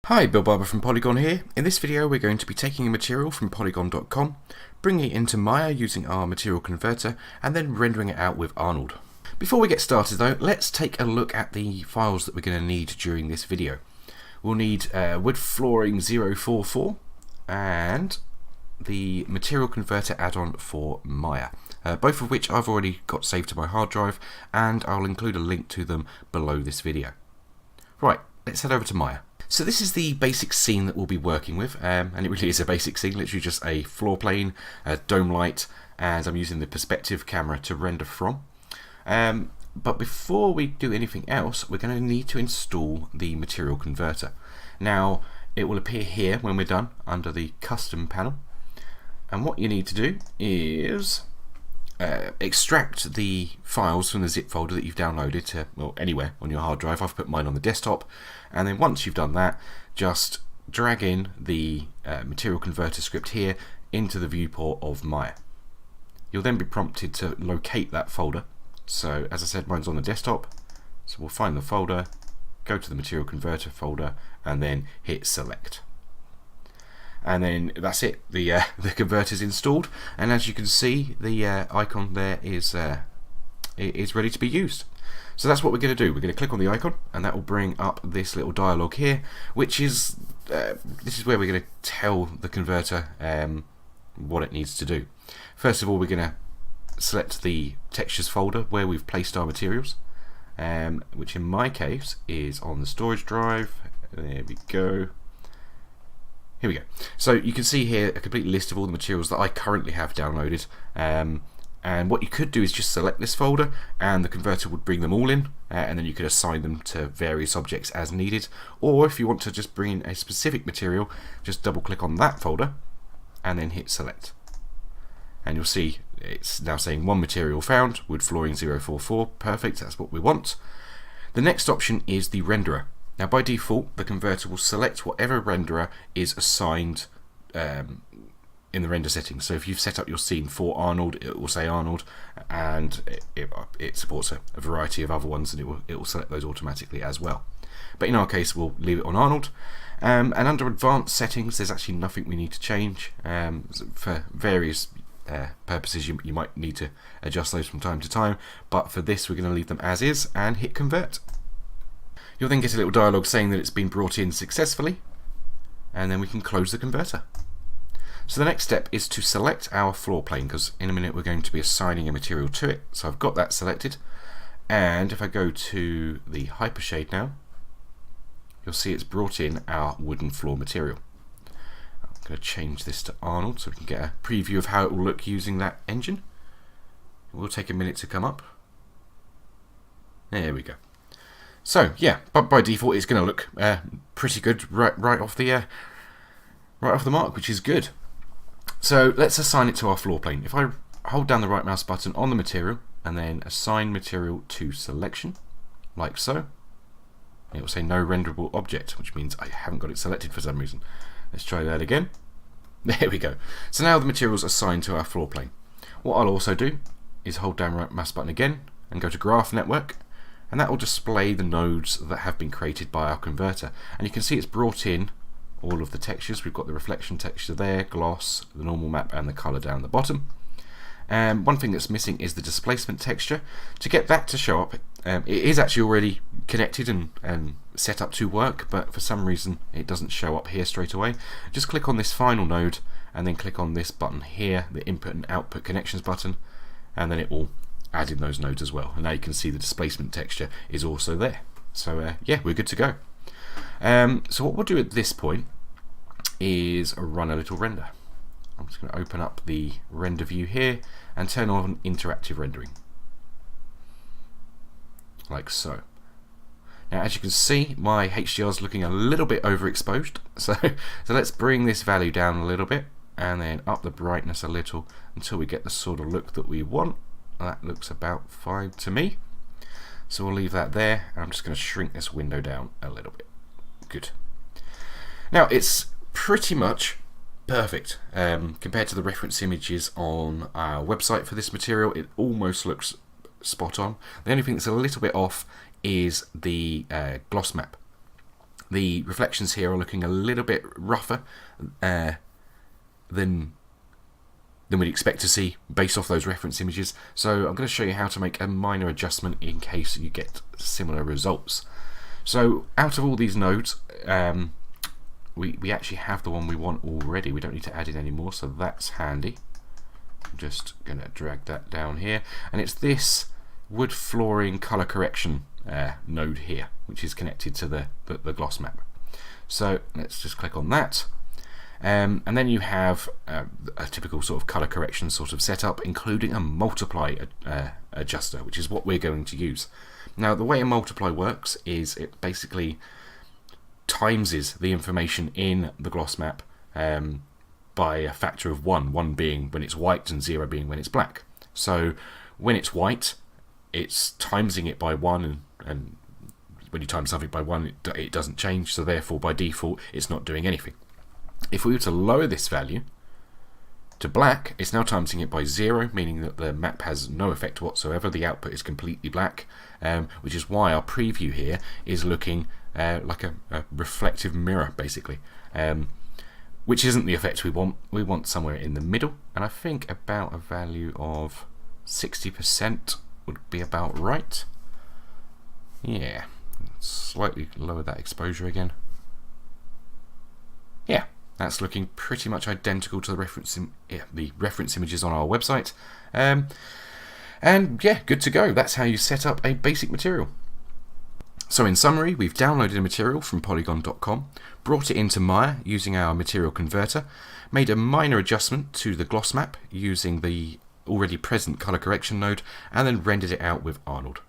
Hi, Bill Barber from Poliigon here. In this video we're going to be taking a material from Poliigon.com, bringing it into Maya using our material converter, and then rendering it out with Arnold. Before we get started though, let's take a look at the files that we're going to need during this video. We'll need wood flooring 044 and the material converter add-on for Maya, both of which I've already got saved to my hard drive, and I'll include a link to them below this video. Right, let's head over to Maya. So this is the basic scene that we'll be working with, and it really is a basic scene, literally just a floor plane, a dome light, and I'm using the perspective camera to render from. But before we do anything else, we're going to need to install the material converter. Now, it will appear here when we're done under the custom panel, and what you need to do is extract the files from the zip folder that you've downloaded to, well, anywhere on your hard drive. I've put mine on the desktop, and then once you've done that, just drag in the material converter script here into the viewport of Maya. You'll then be prompted to locate that folder. So as I said, mine's on the desktop, so we'll find the folder, go to the material converter folder, and then hit select. And then that's it, the converter's installed, and as you can see, the icon there is ready to be used. So that's what we're going to do. We're going to click on the icon, and that will bring up this little dialog here, which is this is where we're going to tell the converter what it needs to do. First of all, we're going to select the textures folder where we've placed our materials, which in my case is on the storage drive. There we go. Here we go. So you can see here a complete list of all the materials that I currently have downloaded, and what you could do is just select this folder and the converter would bring them all in, and then you could assign them to various objects as needed. Or if you want to just bring in a specific material, just double click on that folder and then hit select, and you'll see it's now saying one material found, wood flooring 044. Perfect, that's what we want. The next option is the renderer. Now by default, the converter will select whatever renderer is assigned in the render settings. So if you've set up your scene for Arnold, it will say Arnold, and it supports a variety of other ones, and it will select those automatically as well. But in our case, we'll leave it on Arnold. And under advanced settings, there's actually nothing we need to change. For various purposes, you might need to adjust those from time to time, but for this, we're going to leave them as is and hit convert. You'll then get a little dialog saying that it's been brought in successfully, and then we can close the converter. So the next step is to select our floor plane, because in a minute we're going to be assigning a material to it. So I've got that selected, and if I go to the hypershade now, you'll see it's brought in our wooden floor material. I'm going to change this to Arnold so we can get a preview of how it will look using that engine. It will take a minute to come up. There we go. So yeah, but by default it's going to look pretty good right off the mark, which is good. So let's assign it to our floor plane. If I hold down the right mouse button on the material and then assign material to selection, like so, it will say no renderable object, which means I haven't got it selected for some reason. Let's try that again. There we go. So now the material's assigned to our floor plane. What I'll also do is hold down the right mouse button again and go to graph network, and that will display the nodes that have been created by our converter. And you can see it's brought in all of the textures. We've got the reflection texture there, gloss, the normal map, and the color down the bottom. One thing that's missing is the displacement texture. To get that to show up, it is actually already connected and set up to work, but for some reason it doesn't show up here straight away. Just click on this final node and then click on this button here, the input and output connections button, and then it will add in those nodes as well. And now you can see the displacement texture is also there. So yeah, we're good to go. So what we'll do at this point is run a little render. I'm just going to open up the render view here and turn on interactive rendering, like so. Now as you can see, my HDR is looking a little bit overexposed, so let's bring this value down a little bit and then up the brightness a little until we get the sort of look that we want. That looks about fine to me, so we'll leave that there, and I'm just going to shrink this window down a little bit. Good. Now it's pretty much perfect compared to the reference images on our website for this material. It almost looks spot on. The only thing that's a little bit off is the gloss map. The reflections here are looking a little bit rougher than we'd expect to see based off those reference images. So I'm going to show you how to make a minor adjustment in case you get similar results. So out of all these nodes, we actually have the one we want already. We don't need to add in any more, so that's handy. I'm just going to drag that down here, and it's this wood flooring color correction node here, which is connected to the gloss map. So let's just click on that. And then you have a typical sort of color correction sort of setup, including a multiply adjuster, which is what we're going to use. Now, the way a multiply works is it basically timeses the information in the gloss map by a factor of 1, 1 being when it's white and 0 being when it's black. So when it's white, it's timesing it by 1, and when you time something by 1, it doesn't change, so therefore by default it's not doing anything. If we were to lower this value to black, it's now timesing it by 0, meaning that the map has no effect whatsoever. The output is completely black, which is why our preview here is looking like a reflective mirror, basically, which isn't the effect we want. We want somewhere in the middle, and I think about a value of 60% would be about right. Yeah, slightly lower that exposure again. Yeah, that's looking pretty much identical to the reference images on our website. And yeah, good to go. That's how you set up a basic material. So in summary, we've downloaded a material from Poliigon.com, brought it into Maya using our material converter, made a minor adjustment to the gloss map using the already present color correction node, and then rendered it out with Arnold.